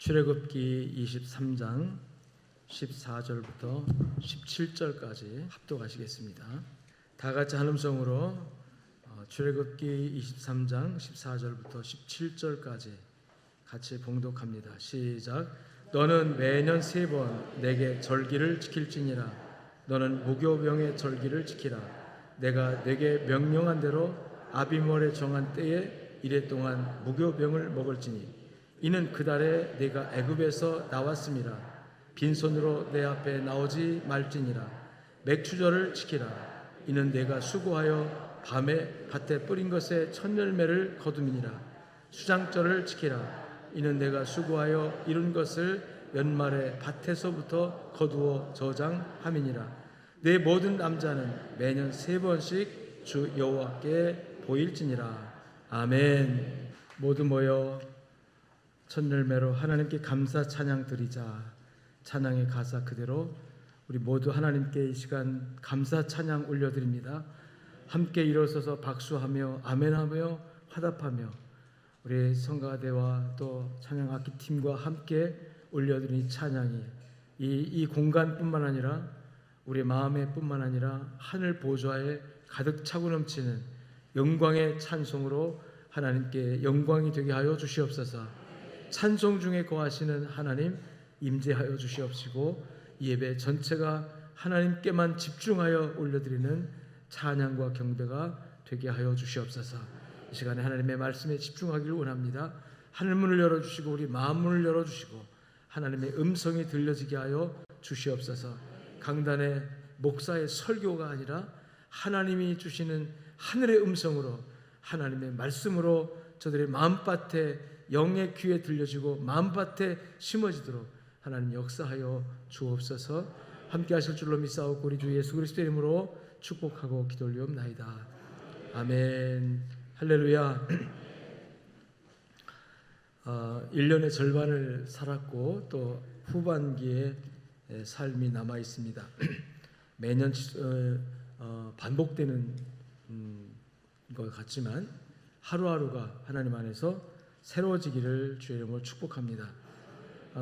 출애굽기 23장 14절부터 17절까지 합독하시겠습니다. 다 같이 한 음성으로 출애굽기 23장 14절부터 17절까지 같이 봉독합니다. 시작. 너는 매년 3번 내게 절기를 지킬지니라. 너는 무교병의 절기를 지키라. 내가 내게 명령한 대로 아비멜에 정한 때에 이래 동안 무교병을 먹을지니 이는 그 달에 내가 애굽에서 나왔음이라. 빈손으로 내 앞에 나오지 말지니라. 맥추절을 지키라. 이는 내가 수고하여 밤에 밭에 뿌린 것의 첫 열매를 거둠이니라. 수장절을 지키라. 이는 내가 수고하여 이룬 것을 연말에 밭에서부터 거두어 저장함이니라. 내 모든 남자는 매년 3번씩 주 여호와께 보일지니라. 아멘. 모두 모여 첫 열매로 하나님께 감사 찬양 드리자. 찬양의 가사 그대로 우리 모두 하나님께 이 시간 감사 찬양 올려드립니다. 함께 일어서서 박수하며 아멘하며 화답하며 우리 성가대와 또 찬양 악기팀과 함께 올려드린 찬양이 이 공간뿐만 아니라 우리 마음에 뿐만 아니라 하늘 보좌에 가득 차고 넘치는 영광의 찬송으로 하나님께 영광이 되게 하여 주시옵소서. 찬송 중에 거하시는 하나님 임재하여 주시옵시고 이 예배 전체가 하나님께만 집중하여 올려드리는 찬양과 경배가 되게 하여 주시옵소서. 이 시간에 하나님의 말씀에 집중하기를 원합니다. 하늘문을 열어주시고 우리 마음문을 열어주시고 하나님의 음성이 들려지게 하여 주시옵소서. 강단의 목사의 설교가 아니라 하나님이 주시는 하늘의 음성으로 하나님의 말씀으로 저들의 마음밭에 영의 귀에 들려지고 마음밭에 심어지도록 하나님 역사하여 주옵소서. 함께 하실 줄로 믿사옵고 우리 주 예수 그리스도의 이름으로 축복하고 기도 올리옵나이다. 아멘. 할렐루야. 1년의 절반을 살았고 또 후반기에 삶이 남아 있습니다. 매년 반복되는 것 같지만 하루하루가 하나님 안에서 새로워지기를 주의 이름으로 축복합니다.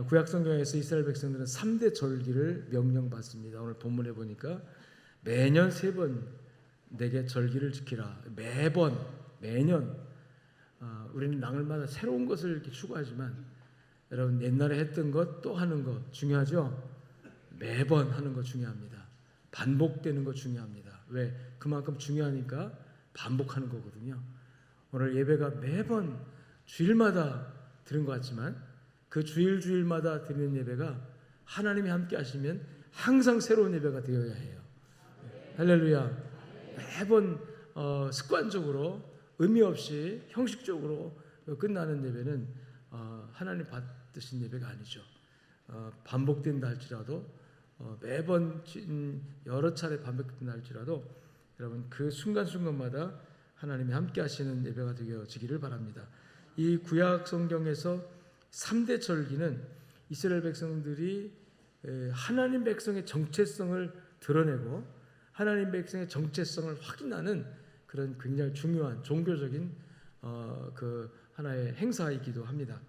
구약 성경에서 이스라엘 백성들은 3대 절기를 명령받습니다. 오늘 본문에 보니까 매년 3번 내게 절기를 지키라. 매년 우리는 날마다 새로운 것을 이렇게 추구하지만 여러분 옛날에 했던 것 또 하는 것 중요하죠? 매번 하는 것 중요합니다. 반복되는 것 중요합니다. 왜? 그만큼 중요하니까 반복하는 거거든요. 오늘 예배가 매번 주일마다 드린 것 같지만 그 주일마다 드리는 예배가 하나님이 함께 하시면 항상 새로운 예배가 되어야 해요. 할렐루야. 매번 습관적으로 의미 없이 형식적으로 끝나는 예배는 하나님 받으신 예배가 아니죠. 반복된다 할지라도 매번 여러 차례 반복된다 할지라도 여러분 그 순간순간마다 하나님이 함께 하시는 예배가 되어지기를 바랍니다. 이 구약 성경에서 3대 절기는 이스라엘 백성들이 하나님 백성의 정체성을 드러내고 하나님 백성의 정체성을 확인하는 그런 굉장히 중요한 종교적인 그 하나의 행사이기도 합니다.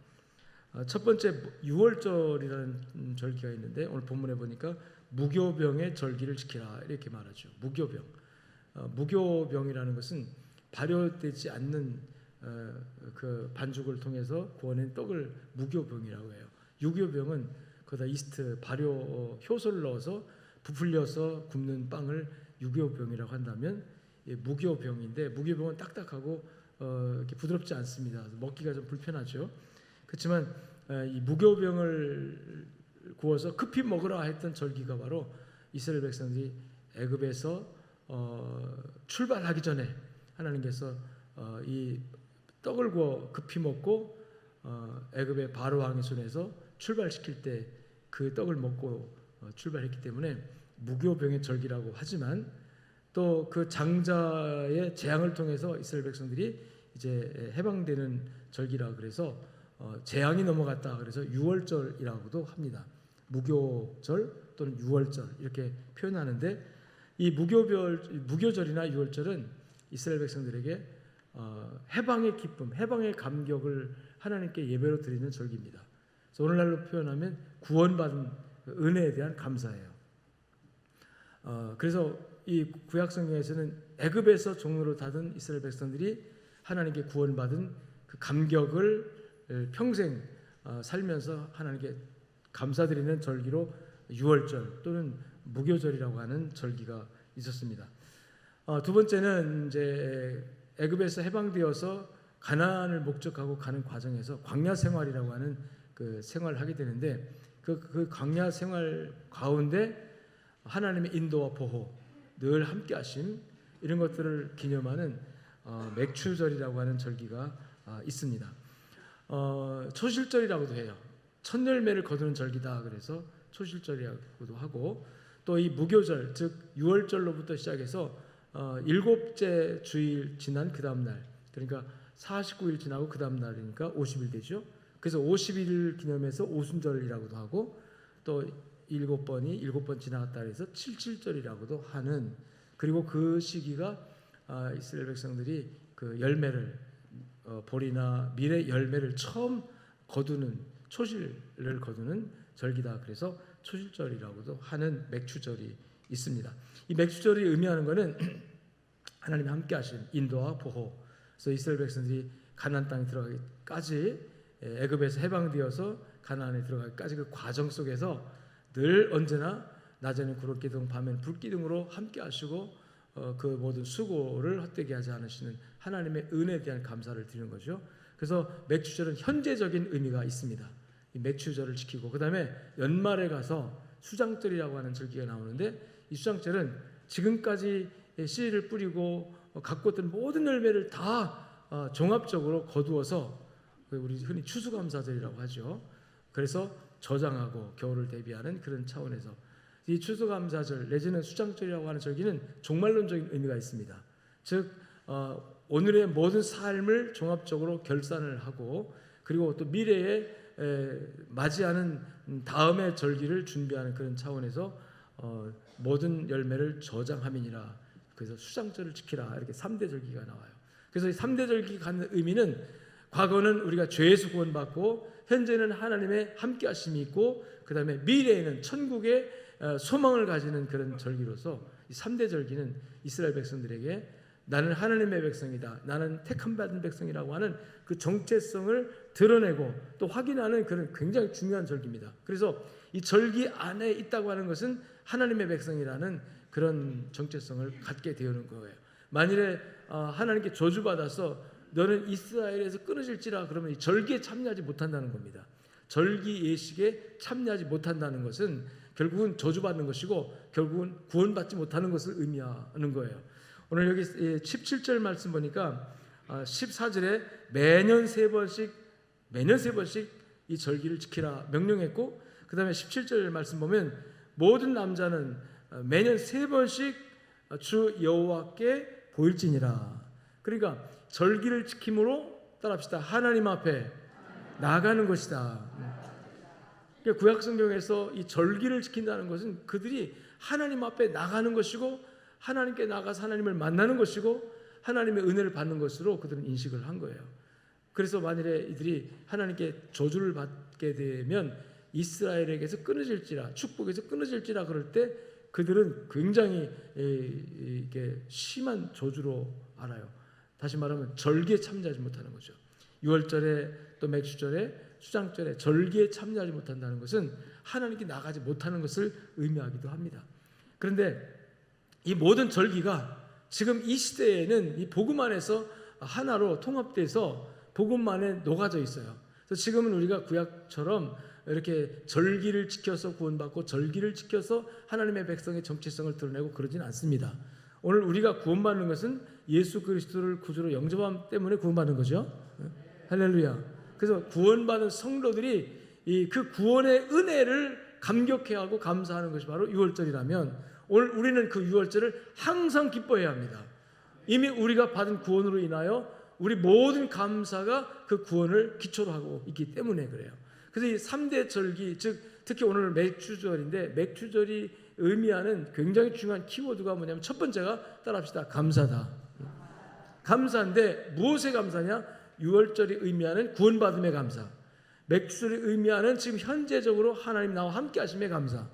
첫 번째 유월절이라는 절기가 있는데 오늘 본문에 보니까 무교병의 절기를 지키라 이렇게 말하죠. 무교병. 무교병이라는 것은 발효되지 않는 그 반죽을 통해서 구워낸 떡을 무교병이라고 해요. 유교병은 거기다 이스트 발효 효소를 넣어서 부풀려서 굽는 빵을 유교병이라고 한다면 무교병인데 무교병은 딱딱하고 이렇게 부드럽지 않습니다. 먹기가 좀 불편하죠. 그렇지만 이 무교병을 구워서 급히 먹으라 했던 절기가 바로 이스라엘 백성들이 애굽에서 출발하기 전에 하나님께서 이 떡을 구워 급히 먹고 애굽의 바로 왕의 손에서 출발시킬 때 그 떡을 먹고 출발했기 때문에 무교병의 절기라고 하지만 또 그 장자의 재앙을 통해서 이스라엘 백성들이 이제 해방되는 절기라 그래서 재앙이 넘어갔다 그래서 유월절이라고도 합니다. 무교절 또는 유월절 이렇게 표현하는데 이 무교절이나 유월절은 이스라엘 백성들에게 해방의 기쁨, 해방의 감격을 하나님께 예배로 드리는 절기입니다. 그래서 오늘날로 표현하면 구원받은 은혜에 대한 감사예요. 그래서 이 구약 성경에서는 애굽에서 종로로 닫은 이스라엘 백성들이 하나님께 구원받은 그 감격을 평생 살면서 하나님께 감사드리는 절기로 유월절 또는 무교절이라고 하는 절기가 있었습니다. 두 번째는 이제 애굽에서 해방되어서 가나안을 목적하고 가는 과정에서 광야 생활이라고 하는 그 생활을 하게 되는데 그 광야 생활 가운데 하나님의 인도와 보호, 늘 함께하심 이런 것들을 기념하는 맥추절이라고 하는 절기가 있습니다. 초실절이라고도 해요. 첫 열매를 거두는 절기다. 그래서 초실절이라고도 하고 또 이 무교절 즉 유월절로부터 시작해서 일곱째 주일 지난 그 다음 날 그러니까 49일 지나고 그 다음 날이니까 50일 되죠. 그래서 50일 기념해서 오순절이라고도 하고 또 7번이 7번 지나갔다 해서 77절이라고도 하는 그리고 그 시기가 이스라엘 백성들이 그 열매를 보리나 밀의 열매를 처음 거두는 초실을 거두는 절기다. 그래서 초실절이라고도 하는 맥추절이 있습니다. 이 맥추절이 의미하는 것은 하나님이 함께 하신 인도와 보호. 그래서 이스라엘 백성들이 가나안 땅에 들어가기까지 애굽에서 해방되어서 가나안에 들어가기까지 그 과정 속에서 늘 언제나 낮에는 구름기둥 밤에는 불기둥으로 함께 하시고 그 모든 수고를 헛되게 하지 않으시는 하나님의 은혜에 대한 감사를 드리는 거죠. 그래서 맥추절은 현재적인 의미가 있습니다. 이 맥추절을 지키고 그 다음에 연말에 가서 수장절이라고 하는 절기가 나오는데 이 수장절은 지금까지 씨를 뿌리고 갖고 왔던 모든 열매를 다 종합적으로 거두어서 우리 흔히 추수감사절이라고 하죠. 그래서 저장하고 겨울을 대비하는 그런 차원에서 이 추수감사절 내지는 수장절이라고 하는 절기는 종말론적인 의미가 있습니다. 즉 오늘의 모든 삶을 종합적으로 결산을 하고 그리고 또 미래에 맞이하는 다음의 절기를 준비하는 그런 차원에서 모든 열매를 저장함이니라. 그래서 수장절을 지키라. 이렇게 3대 절기가 나와요. 그래서 이 3대 절기가 갖는 의미는 과거는 우리가 죄에서 구원받고 현재는 하나님의 함께하심이 있고 그 다음에 미래에는 천국의 소망을 가지는 그런 절기로서 이 3대 절기는 이스라엘 백성들에게 나는 하나님의 백성이다. 나는 택함받은 백성이라고 하는 그 정체성을 드러내고 또 확인하는 그런 굉장히 중요한 절기입니다. 그래서 이 절기 안에 있다고 하는 것은 하나님의 백성이라는 그런 정체성을 갖게 되는 거예요. 만일에 하나님께 저주받아서 너는 이스라엘에서 끊어질지라 그러면 이 절기에 참여하지 못한다는 겁니다. 절기 예식에 참여하지 못한다는 것은 결국은 저주받는 것이고 결국은 구원받지 못하는 것을 의미하는 거예요. 오늘 여기 17절 말씀 보니까 14절에 매년 세 번씩 이 절기를 지키라 명령했고 그 다음에 17절 말씀 보면 모든 남자는 매년 세 번씩 주 여호와께 보일지니라. 그러니까 절기를 지킴으로 따라합시다. 하나님 앞에 나가는 것이다. 그러니까 구약 성경에서 이 절기를 지킨다는 것은 그들이 하나님 앞에 나가는 것이고 하나님께 나가서 하나님을 만나는 것이고 하나님의 은혜를 받는 것으로 그들은 인식을 한 거예요. 그래서 만일에 이들이 하나님께 저주를 받게 되면 이스라엘에게서 끊어질지라 축복에서 끊어질지라 그럴 때 그들은 굉장히 이게 심한 저주로 알아요. 다시 말하면 절기에 참여하지 못하는 거죠. 6월절에 또 맥주절에 수장절에 절기에 참여하지 못한다는 것은 하나님께 나가지 못하는 것을 의미하기도 합니다. 그런데 이 모든 절기가 지금 이 시대에는 이 복음 안에서 하나로 통합돼서 복음 안에 녹아져 있어요. 그래서 지금은 우리가 구약처럼 이렇게 절기를 지켜서 구원받고 절기를 지켜서 하나님의 백성의 정체성을 드러내고 그러진 않습니다. 오늘 우리가 구원받는 것은 예수 그리스도를 구주로 영접함 때문에 구원받는 거죠. 할렐루야. 그래서 구원받은 성도들이 그 구원의 은혜를 감격해하고 감사하는 것이 바로 유월절이라면 오늘 우리는 그 유월절을 항상 기뻐해야 합니다. 이미 우리가 받은 구원으로 인하여 우리 모든 감사가 그 구원을 기초로 하고 있기 때문에 그래요. 그래서 이 3대 절기, 즉 특히 오늘 맥추절인데 맥추절이 의미하는 굉장히 중요한 키워드가 뭐냐면 첫 번째가 따라합시다. 감사다. 감사인데 무엇의 감사냐? 유월절이 의미하는 구원받음의 감사. 맥주절이 의미하는 지금 현재적으로 하나님 나와 함께 하심에 감사,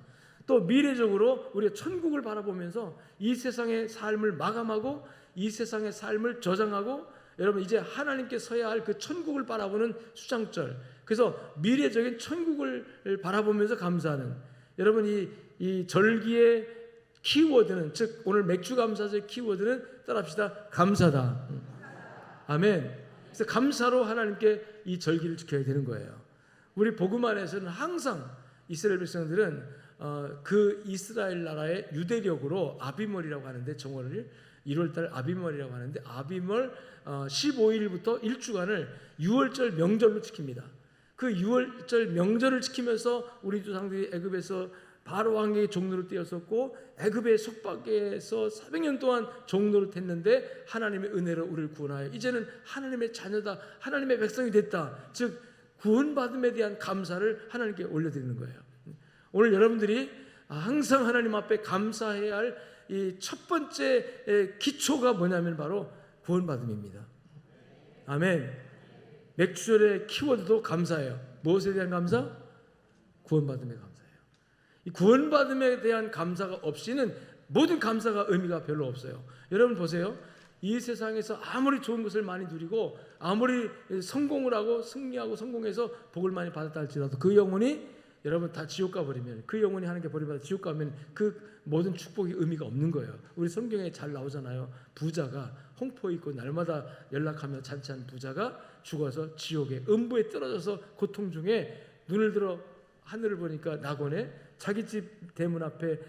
또 미래적으로 우리가 천국을 바라보면서 이 세상의 삶을 마감하고 이 세상의 삶을 저장하고 여러분 이제 하나님께 서야 할 그 천국을 바라보는 수장절, 그래서 미래적인 천국을 바라보면서 감사하는, 여러분 이 절기의 키워드는, 즉 오늘 맥주 감사절의 키워드는 따라합시다. 감사다. 아멘. 그래서 감사로 하나님께 이 절기를 지켜야 되는 거예요. 우리 복음 안에서는 항상 이스라엘 백성들은 그 이스라엘 나라의 유대력으로 아비멀이라고 하는데, 정월을 1월달 아비멀이라고 하는데, 아비멀 15일부터 1주간을 유월절 명절로 지킵니다. 그 유월절 명절을 지키면서 우리 조상들이 애굽에서 바로 왕의 종로를 떼었었고 애굽의 속박에서 400년 동안 종로를 탔는데 하나님의 은혜로 우리를 구원하여 이제는 하나님의 자녀다, 하나님의 백성이 됐다, 즉 구원받음에 대한 감사를 하나님께 올려드리는 거예요. 오늘 여러분들이 항상 하나님 앞에 감사해야 할 이 첫 번째 기초가 뭐냐면 바로 구원받음입니다. 아멘. 맥주절의 키워드도 감사예요. 무엇에 대한 감사? 구원받음의 감사예요. 이 구원받음에 대한 감사가 없이는 모든 감사가 의미가 별로 없어요. 여러분 보세요. 이 세상에서 아무리 좋은 것을 많이 누리고 아무리 성공을 하고 승리하고 성공해서 복을 많이 받았다 할지라도 그 영혼이 여러분 다 지옥 가버리면, 그 영혼이 하나님께 버림받아 지옥 가면 그 모든 축복이 의미가 없는 거예요. 우리 성경에 잘 나오잖아요. 부자가 홍포에 있고 날마다 연락하며 잔치한 부자가 죽어서 지옥에 음부에 떨어져서 고통 중에 눈을 들어 하늘을 보니까 낙원에 자기 집 대문 앞에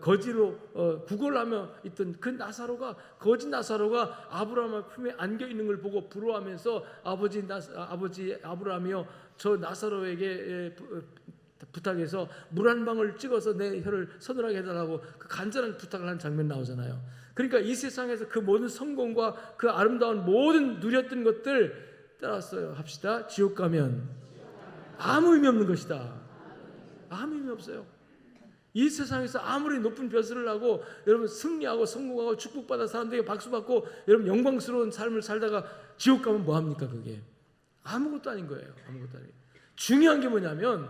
거지로 구걸하며 있던 그 나사로가, 거지 나사로가 아브라함의 품에 안겨 있는 걸 보고 부러워하면서 아버지 아브라함이여 저 나사로에게 부탁해서 물 한 방울 찍어서 내 혀를 서늘하게 해달라고 그 간절한 부탁을 한 장면 나오잖아요. 그러니까 이 세상에서 그 모든 성공과 그 아름다운 모든 누렸던 것들 따라서 합시다. 지옥 가면 아무 의미 없는 것이다. 아무 의미 없어요. 이 세상에서 아무리 높은 벼슬을 하고 여러분 승리하고 성공하고 축복받아 사람들에게 박수받고 여러분 영광스러운 삶을 살다가 지옥 가면 뭐합니까? 그게 아무것도 아닌 거예요. 아무것도 아니에요. 중요한 게 뭐냐면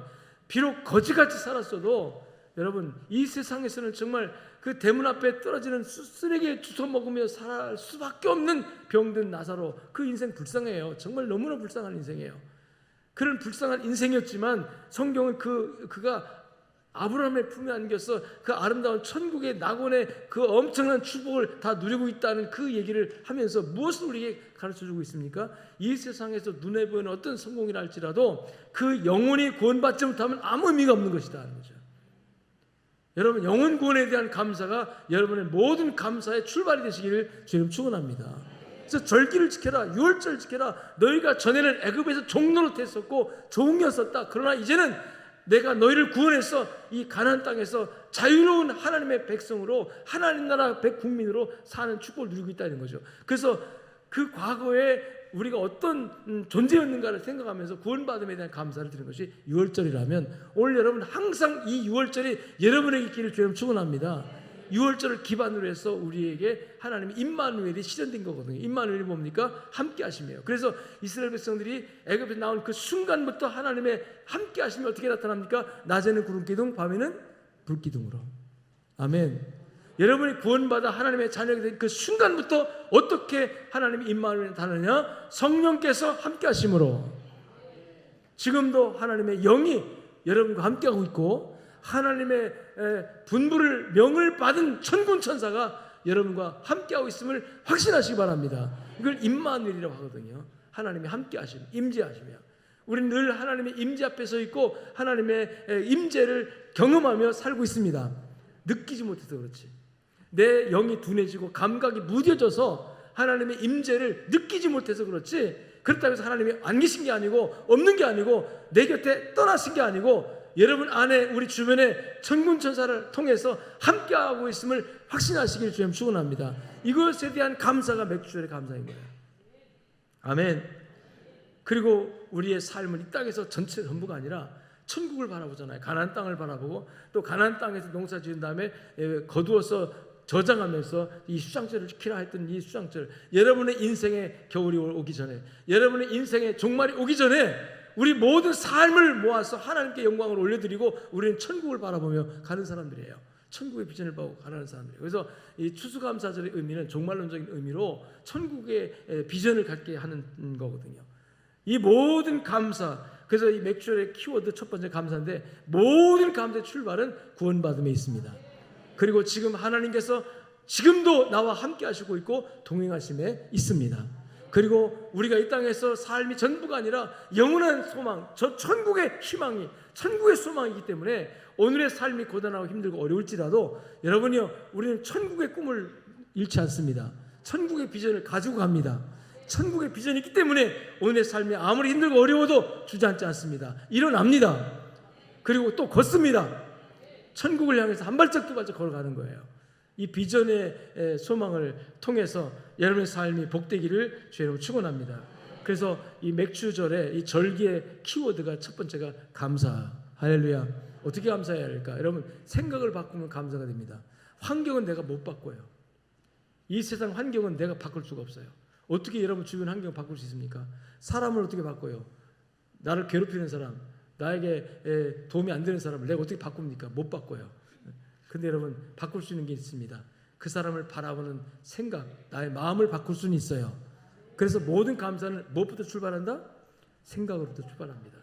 비록 거지같이 살았어도 여러분 이 세상에서는 정말 그 대문 앞에 떨어지는 쓰레기에 주워 먹으며 살 수밖에 없는 병든 나사로, 그 인생 불쌍해요. 정말 너무나 불쌍한 인생이에요. 그런 불쌍한 인생이었지만 성경은 그가 아브라함의 품에 안겨서 그 아름다운 천국의 낙원의 그 엄청난 축복을 다 누리고 있다는 그 얘기를 하면서 무엇을 우리에게 가르쳐주고 있습니까? 이 세상에서 눈에 보이는 어떤 성공이라 할지라도 그 영혼이 구원받지 못하면 아무 의미가 없는 것이다 하는 거죠. 여러분 영혼 구원에 대한 감사가 여러분의 모든 감사의 출발이 되시기를 주님 축원합니다. 그래서 절기를 지켜라, 유월절 지켜라. 너희가 전에는 애굽에서 종노릇했었고 종이었었다. 그러나 이제는 내가 너희를 구원해서 이 가나안 땅에서 자유로운 하나님의 백성으로, 하나님 나라 백국민으로 사는 축복을 누리고 있다는 거죠. 그래서 그 과거에 우리가 어떤 존재였는가를 생각하면서 구원받음에 대한 감사를 드리는 것이 유월절이라면 오늘 여러분 항상 이 유월절이 여러분에게 있기를 주님 축원합니다. 유월절을 기반으로 해서 우리에게 하나님의 임마누엘이 실현된 거거든요. 임마누엘이 뭡니까? 함께 하심이에요. 그래서 이스라엘 백성들이 애굽에서 나온 그 순간부터 하나님의 함께 하심이 어떻게 나타납니까? 낮에는 구름기둥, 밤에는 불기둥으로. 아멘. 여러분이 구원받아 하나님의 자녀가 된 그 순간부터 어떻게 하나님의 임마누엘이 나타나느냐? 성령께서 함께 하심으로. 지금도 하나님의 영이 여러분과 함께하고 있고 하나님의 분부를 명을 받은 천군 천사가 여러분과 함께하고 있음을 확신하시기 바랍니다. 이걸 임마누엘이라고 하거든요. 하나님의 함께하심, 임재하심이야. 우리는 늘 하나님의 임재 앞에 서 있고 하나님의 임재를 경험하며 살고 있습니다. 느끼지 못해서 그렇지. 내 영이 둔해지고 감각이 무뎌져서 하나님의 임재를 느끼지 못해서 그렇지, 그렇다고 해서 하나님이 안 계신 게 아니고 없는 게 아니고 내 곁에 떠나신 게 아니고 여러분 안에 우리 주변에 천군 천사를 통해서 함께하고 있음을 확신하시길 주님 축원합니다. 이것에 대한 감사가 맥주절의 감사인 거예요. 아멘. 그리고 우리의 삶은 이 땅에서 전체 전부가 아니라 천국을 바라보잖아요. 가나안 땅을 바라보고 또 가나안 땅에서 농사 지은 다음에 거두어서 저장하면서 이 수장절을 지키라 했던 이 수장절, 여러분의 인생에 겨울이 오기 전에, 여러분의 인생에 종말이 오기 전에 우리 모든 삶을 모아서 하나님께 영광을 올려드리고 우리는 천국을 바라보며 가는 사람들이에요. 천국의 비전을 보고 가는 사람들이에요. 그래서 이 추수감사절의 의미는 종말론적인 의미로 천국의 비전을 갖게 하는 거거든요. 이 모든 감사, 그래서 이 맥주얼의 키워드 첫 번째 감사인데, 모든 감사의 출발은 구원받음에 있습니다. 그리고 지금 하나님께서 지금도 나와 함께 하시고 있고 동행하심에 있습니다. 그리고 우리가 이 땅에서 삶이 전부가 아니라 영원한 소망, 저 천국의 희망이, 천국의 소망이기 때문에 오늘의 삶이 고단하고 힘들고 어려울지라도 여러분이요, 우리는 천국의 꿈을 잃지 않습니다. 천국의 비전을 가지고 갑니다. 천국의 비전이 있기 때문에 오늘의 삶이 아무리 힘들고 어려워도 주저앉지 않습니다. 일어납니다. 그리고 또 걷습니다. 천국을 향해서 한 발짝 두 발짝 걸어가는 거예요. 이 비전의 소망을 통해서 여러분의 삶이 복되기를 주의 이름으로 축원합니다. 그래서 이 맥주절의 이 절기의 키워드가 첫 번째가 감사. 할렐루야. 어떻게 감사해야 할까? 여러분, 생각을 바꾸면 감사가 됩니다. 환경은 내가 못 바꿔요. 이 세상 환경은 내가 바꿀 수가 없어요. 어떻게 여러분 주변 환경을 바꿀 수 있습니까? 사람을 어떻게 바꿔요? 나를 괴롭히는 사람, 나에게 도움이 안 되는 사람을 내가 어떻게 바꿉니까? 못 바꿔요. 근데 여러분, 바꿀 수 있는 게 있습니다. 그 사람을 바라보는 생각, 나의 마음을 바꿀 수는 있어요. 그래서 모든 감사는 무엇부터 출발한다? 생각으로부터 출발합니다.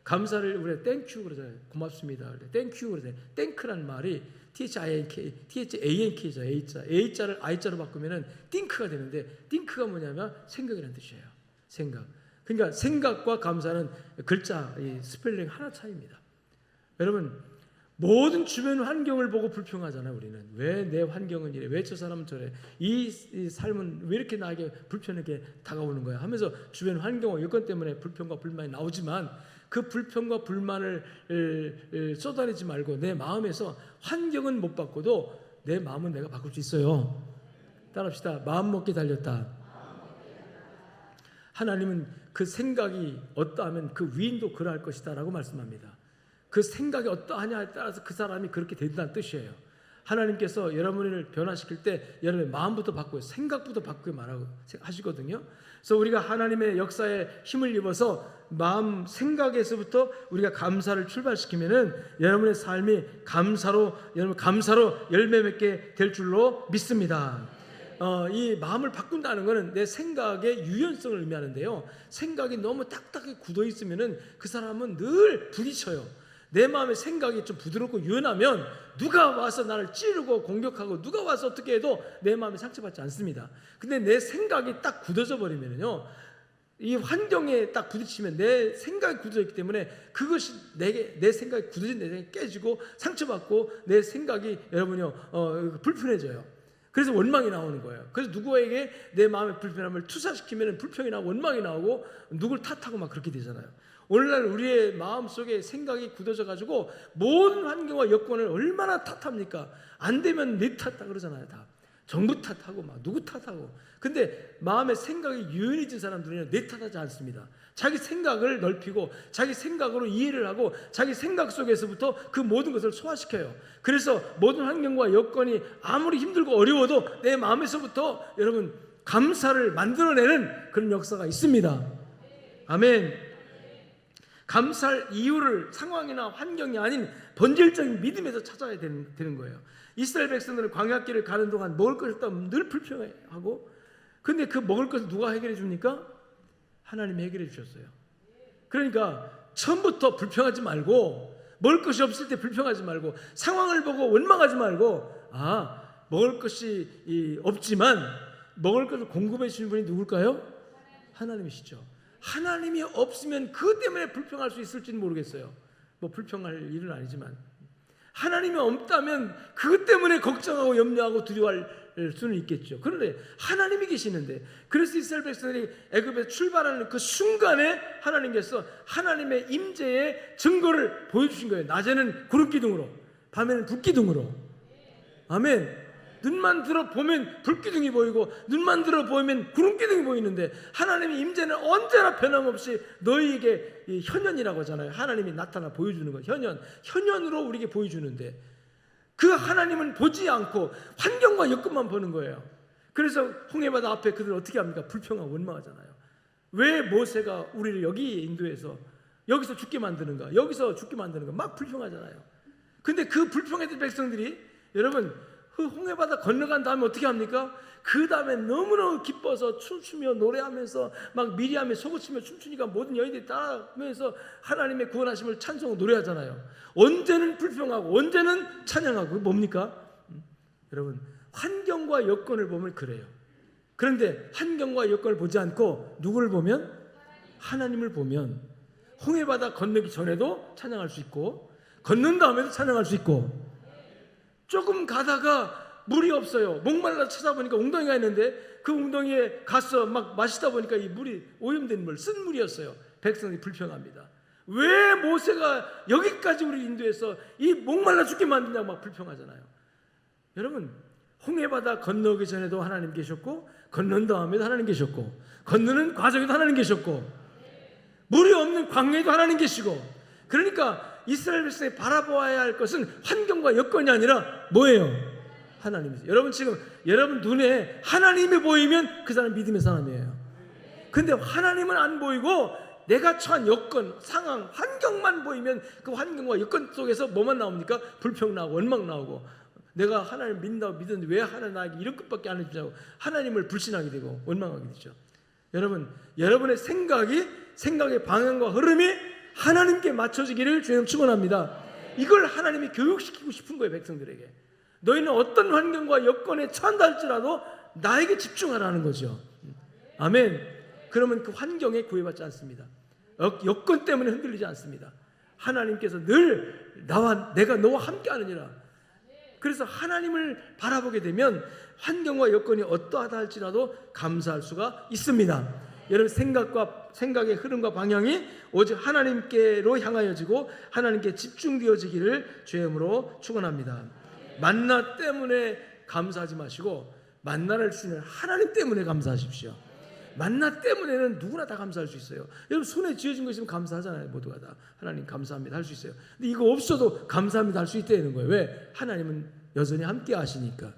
감사를 우리가 땡큐 그러잖아요. 고맙습니다. 땡큐 그러잖아요. 땡크라는 말이 THANK죠. A자를 I자로 바꾸면 띵크가 되는데, 띵크가 뭐냐면 생각이라는 뜻이에요. 생각. 그러니까 생각과 감사는 글자, 이 스펠링 하나 차이입니다. 여러분, 모든 주변 환경을 보고 불평하잖아요. 우리는 왜 내 환경은 이래, 왜 저 사람은 저래, 이 삶은 왜 이렇게 나에게 불편하게 다가오는 거야 하면서 주변 환경과 여건 때문에 불평과 불만이 나오지만, 그 불평과 불만을 쏟아내지 말고 내 마음에서, 환경은 못 바꿔도 내 마음은 내가 바꿀 수 있어요. 따라합시다. 마음 먹기 달렸다. 하나님은 그 생각이 어떠하면 그 위인도 그러할 것이다 라고 말씀합니다. 그 생각이 어떠하냐에 따라서 그 사람이 그렇게 된다는 뜻이에요. 하나님께서 여러분을 변화시킬 때 여러분의 마음부터 바꾸고 생각부터 바꾸게 말하고 하시거든요. 그래서 우리가 하나님의 역사에 힘을 입어서 마음 생각에서부터 우리가 감사를 출발시키면은 여러분의 삶이 감사로 열매 맺게 될 줄로 믿습니다. 이 마음을 바꾼다는 것은 내 생각의 유연성을 의미하는데요. 생각이 너무 딱딱하게 굳어 있으면은 그 사람은 늘 부딪혀요. 내 마음의 생각이 좀 부드럽고 유연하면 누가 와서 나를 찌르고 공격하고 누가 와서 어떻게 해도 내 마음이 상처받지 않습니다. 근데 내 생각이 딱 굳어져 버리면요, 이 환경에 딱 부딪히면 내 생각이 굳어져 있기 때문에 그것이 내 생각이 굳어진 내 생각이 깨지고 상처받고 내 생각이 여러분요 불편해져요. 그래서 원망이 나오는 거예요. 그래서 누구에게 내 마음의 불편함을 투사시키면 불평이 나오고 원망이 나오고 누굴 탓하고 막 그렇게 되잖아요. 오늘날 우리의 마음속에 생각이 굳어져 가지고 모든 환경과 여건을 얼마나 탓합니까? 안 되면 내 탓다 그러잖아요. 다 정부 탓하고 막 누구 탓하고. 근데 마음의 생각이 유연해진 사람들은 내 탓하지 않습니다. 자기 생각을 넓히고 자기 생각으로 이해를 하고 자기 생각 속에서부터 그 모든 것을 소화시켜요. 그래서 모든 환경과 여건이 아무리 힘들고 어려워도 내 마음에서부터 여러분 감사를 만들어내는 그런 역사가 있습니다. 아멘. 감사할 이유를 상황이나 환경이 아닌 본질적인 믿음에서 찾아야 되는 거예요. 이스라엘 백성들은 광야길을 가는 동안 먹을 것이 없다면 늘 불평하고, 근데 그 먹을 것을 누가 해결해 줍니까? 하나님이 해결해 주셨어요. 그러니까 처음부터 불평하지 말고, 먹을 것이 없을 때 불평하지 말고, 상황을 보고 원망하지 말고, 먹을 것이 없지만 먹을 것을 공급해 주시는 분이 누굴까요? 하나님이시죠. 하나님이 없으면 그것 때문에 불평할 수 있을지는 모르겠어요. 뭐 불평할 일은 아니지만 하나님이 없다면 그것 때문에 걱정하고 염려하고 두려워할 수는 있겠죠. 그런데 하나님이 계시는데, 그래서 이스라엘 백성들이 애굽에서 출발하는 그 순간에 하나님께서 하나님의 임재의 증거를 보여주신 거예요. 낮에는 구름기둥으로, 밤에는 불기둥으로. 아멘. 눈만 들어보면 불기둥이 보이고 눈만 들어보면 구름기둥이 보이는데 하나님의 임재는 언제나 변함없이 너희에게 현현이라고 하잖아요. 하나님이 나타나 보여주는 거, 현현으로 우리에게 보여주는데, 그 하나님은 보지 않고 환경과 여건만 보는 거예요. 그래서 홍해바다 앞에 그들 어떻게 합니까? 불평하고 원망하잖아요. 왜 모세가 우리를 여기 인도해서 여기서 죽게 만드는가, 여기서 죽게 만드는가 막 불평하잖아요. 근데 그 불평했던 백성들이 여러분 그 홍해바다 건너간 다음에 어떻게 합니까? 그 다음에 너무너무 기뻐서 춤추며 노래하면서 막 미리암에 속옷치며 춤추니까 모든 여인들이 따라하면서 하나님의 구원하심을 찬송하고 노래하잖아요. 언제는 불평하고 언제는 찬양하고. 그게 뭡니까? 여러분 환경과 여건을 보면 그래요. 그런데 환경과 여건을 보지 않고 누구를 보면? 하나님을 보면 홍해바다 건너기 전에도 찬양할 수 있고 건넌 다음에도 찬양할 수 있고, 조금 가다가 물이 없어요. 목말라 찾아보니까 웅덩이가 있는데 그 웅덩이에 가서 막 마시다 보니까 이 물이 오염된 물, 쓴 물이었어요. 백성이 불평합니다. 왜 모세가 여기까지 우리 인도해서 이 목말라 죽게 만드냐고 막 불평하잖아요. 여러분 홍해바다 건너기 전에도 하나님 계셨고 건넌 다음에도 하나님 계셨고 건너는 과정에도 하나님 계셨고 물이 없는 광야에도 하나님 계시고, 그러니까 이스라엘 백성이 바라보아야 할 것은 환경과 여건이 아니라 뭐예요? 하나님이세요. 여러분 지금 여러분 눈에 하나님이 보이면 그 사람 믿음의 사람이에요. 근데 하나님은 안 보이고 내가 처한 여건, 상황, 환경만 보이면 그 환경과 여건 속에서 뭐만 나옵니까? 불평 나오고 원망 나오고, 내가 하나님 믿는다고 믿었는데 왜 하나님 나에게 이런 것밖에 안 해주냐고 하나님을 불신하게 되고 원망하게 되죠. 여러분 여러분의 생각의 방향과 흐름이 하나님께 맞춰지기를 주님 축원합니다. 이걸 하나님이 교육시키고 싶은 거예요. 백성들에게 너희는 어떤 환경과 여건에 처한다 할지라도 나에게 집중하라는 거죠. 아멘. 그러면 그 환경에 구애받지 않습니다. 여건 때문에 흔들리지 않습니다. 하나님께서 늘 내가 너와 함께 하느니라. 그래서 하나님을 바라보게 되면 환경과 여건이 어떠하다 할지라도 감사할 수가 있습니다. 여러분 생각의 흐름과 방향이 오직 하나님께로 향하여지고 하나님께 집중되어지기를 주의 이름으로 축원합니다. 만나 때문에 감사하지 마시고 만나를 주시는 하나님 때문에 감사하십시오. 만나 때문에는 누구나 다 감사할 수 있어요. 여러분 손에 쥐어진 거 있으면 감사하잖아요. 모두가 다 하나님 감사합니다 할 수 있어요. 근데 이거 없어도 감사합니다 할 수 있다는 거예요. 왜? 하나님은 여전히 함께 하시니까.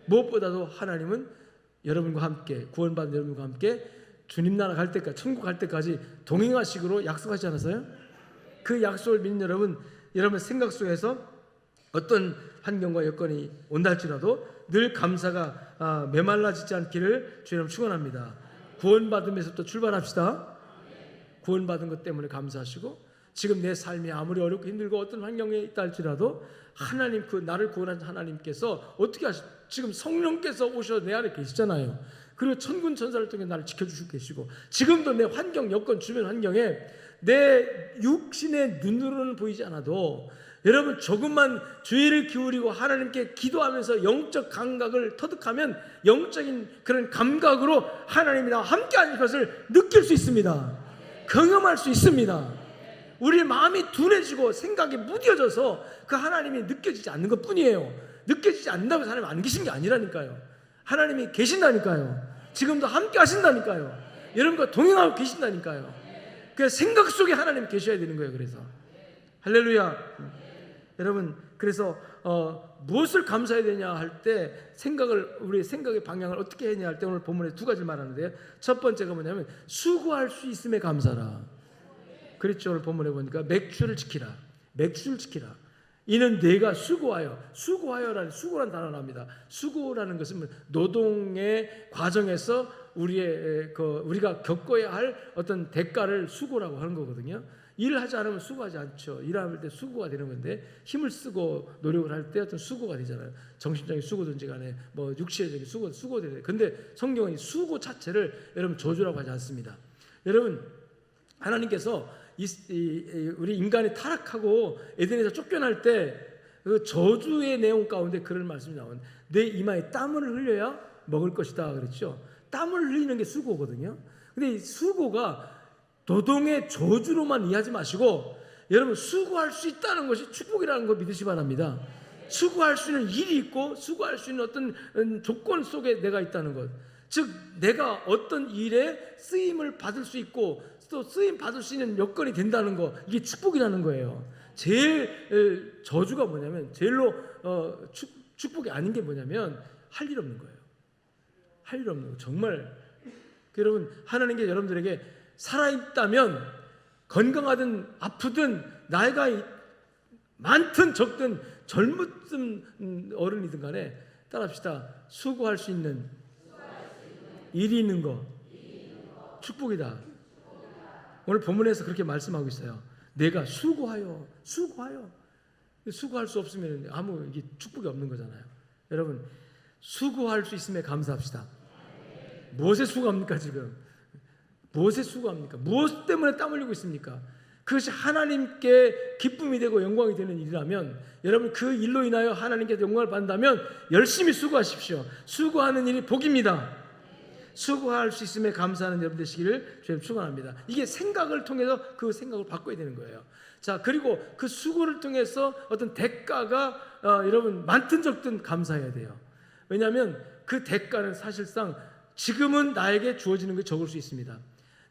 무엇보다도 하나님은 여러분과 함께, 구원받은 여러분과 함께 주님 나라 갈 때까지, 천국 갈 때까지 동행하시기로 약속하지 않았어요? 그 약속을 믿는 여러분 생각 속에서 어떤 환경과 여건이 온다 할지라도 늘 감사가 메말라지지 않기를 주님 축원합니다. 구원받음에서부터 출발합시다. 구원받은 것 때문에 감사하시고, 지금 내 삶이 아무리 어렵고 힘들고 어떤 환경에 있다 할지라도 하나님, 그 나를 구원한 하나님께서 어떻게 지금 성령께서 오셔서 내 안에 계시잖아요. 그리고 천군 천사를 통해 나를 지켜주시고 계시고, 지금도 내 환경, 여건, 주변 환경에 내 육신의 눈으로는 보이지 않아도 여러분 조금만 주의를 기울이고 하나님께 기도하면서 영적 감각을 터득하면 영적인 그런 감각으로 하나님이 나와 함께하는 것을 느낄 수 있습니다. 경험할 수 있습니다. 우리 마음이 둔해지고 생각이 무뎌져서 그 하나님이 느껴지지 않는 것뿐이에요. 느껴지지 않는다고 해서 하나님 안 계신 게 아니라니까요. 하나님이 계신다니까요. 지금도 함께 하신다니까요. 여러분과 동행하고 계신다니까요. 그 생각 속에 하나님 계셔야 되는 거예요. 그래서 할렐루야. 여러분 그래서 무엇을 감사해야 되냐 할 때 우리 생각의 방향을 어떻게 해야 할 때 오늘 본문에 두 가지를 말하는데요. 첫 번째가 뭐냐면 수고할 수 있음에 감사라. 그렇죠. 오늘 본문에 보니까 맥주를 지키라. 이는 내가 수고하여라는 수고란 단어를 합니다. 수고라는 것은 노동의 과정에서 우리가 겪어야 할 어떤 대가를 수고라고 하는 거거든요. 일을 하지 않으면 수고하지 않죠. 일할 때 수고가 되는 건데 힘을 쓰고 노력을 할 때 어떤 수고가 되잖아요. 정신적인 수고든지 간에 뭐 육체적인 수고가 되는. 근데 성경은 이 수고 자체를 여러분 저주라고 하지 않습니다. 여러분 하나님께서 우리 인간이 타락하고 에덴에서 쫓겨날 때 그 저주의 내용 가운데 그런 말씀이 나오는, 내 이마에 땀을 흘려야 먹을 것이다 그랬죠. 땀을 흘리는 게 수고거든요. 근데 이 수고가 노동의 저주로만 이해하지 마시고 여러분 수고할 수 있다는 것이 축복이라는 걸 믿으시 바랍니다. 수고할 수 있는 일이 있고 수고할 수 있는 어떤 조건 속에 내가 있다는 것. 즉 내가 어떤 일에 쓰임을 받을 수 있고 또 쓰임 받을 수 있는 여건이 된다는 거, 이게 축복이라는 거예요. 제일 저주가 뭐냐면, 제일로 축복이 아닌 게 뭐냐면 할 일 없는 거예요. 할 일 없는 거. 정말 여러분, 하나님께 여러분들에게 살아있다면, 건강하든 아프든 나이가 많든 적든 젊은 어른이든 간에 따라합시다. 수고할 수 있는 일이 있는 거 축복이다. 오늘 본문에서 그렇게 말씀하고 있어요. 내가 수고하여. 수고할 수 없으면 아무 이게 축복이 없는 거잖아요. 여러분, 수고할 수 있음에 감사합시다. 무엇에 수고합니까 지금? 무엇에 수고합니까? 무엇 때문에 땀 흘리고 있습니까? 그것이 하나님께 기쁨이 되고 영광이 되는 일이라면, 여러분 그 일로 인하여 하나님께서 영광을 받는다면 열심히 수고하십시오. 수고하는 일이 복입니다. 수고할 수 있음에 감사하는 여러분 되시기를 주님 축원합니다. 이게 생각을 통해서 그 생각을 바꿔야 되는 거예요. 자, 그리고 그 수고를 통해서 어떤 대가가 여러분 많든 적든 감사해야 돼요. 왜냐하면 그 대가는 사실상 지금은 나에게 주어지는 게 적을 수 있습니다.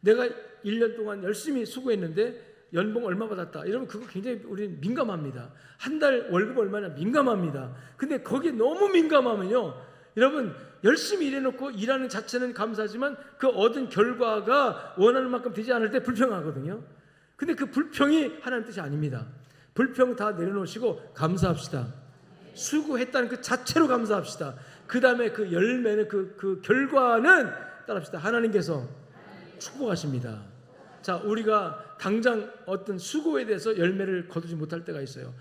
내가 1년 동안 열심히 수고했는데 연봉 얼마 받았다. 여러분 그거 굉장히 우리는 민감합니다. 한 달 월급 얼마나 민감합니다. 근데 거기에 너무 민감하면요, 여러분 열심히 일해놓고 일하는 자체는 감사하지만 그 얻은 결과가 원하는 만큼 되지 않을 때 불평하거든요. 근데 그 불평이 하나님 뜻이 아닙니다. 불평 다 내려놓으시고 감사합시다. 수고했다는 그 자체로 감사합시다. 그 다음에 그 열매는 그 결과는 따라합시다. 하나님께서 축복하십니다. 자, 우리가 당장 어떤 수고에 대해서 열매를 거두지 못할 때가 있어요.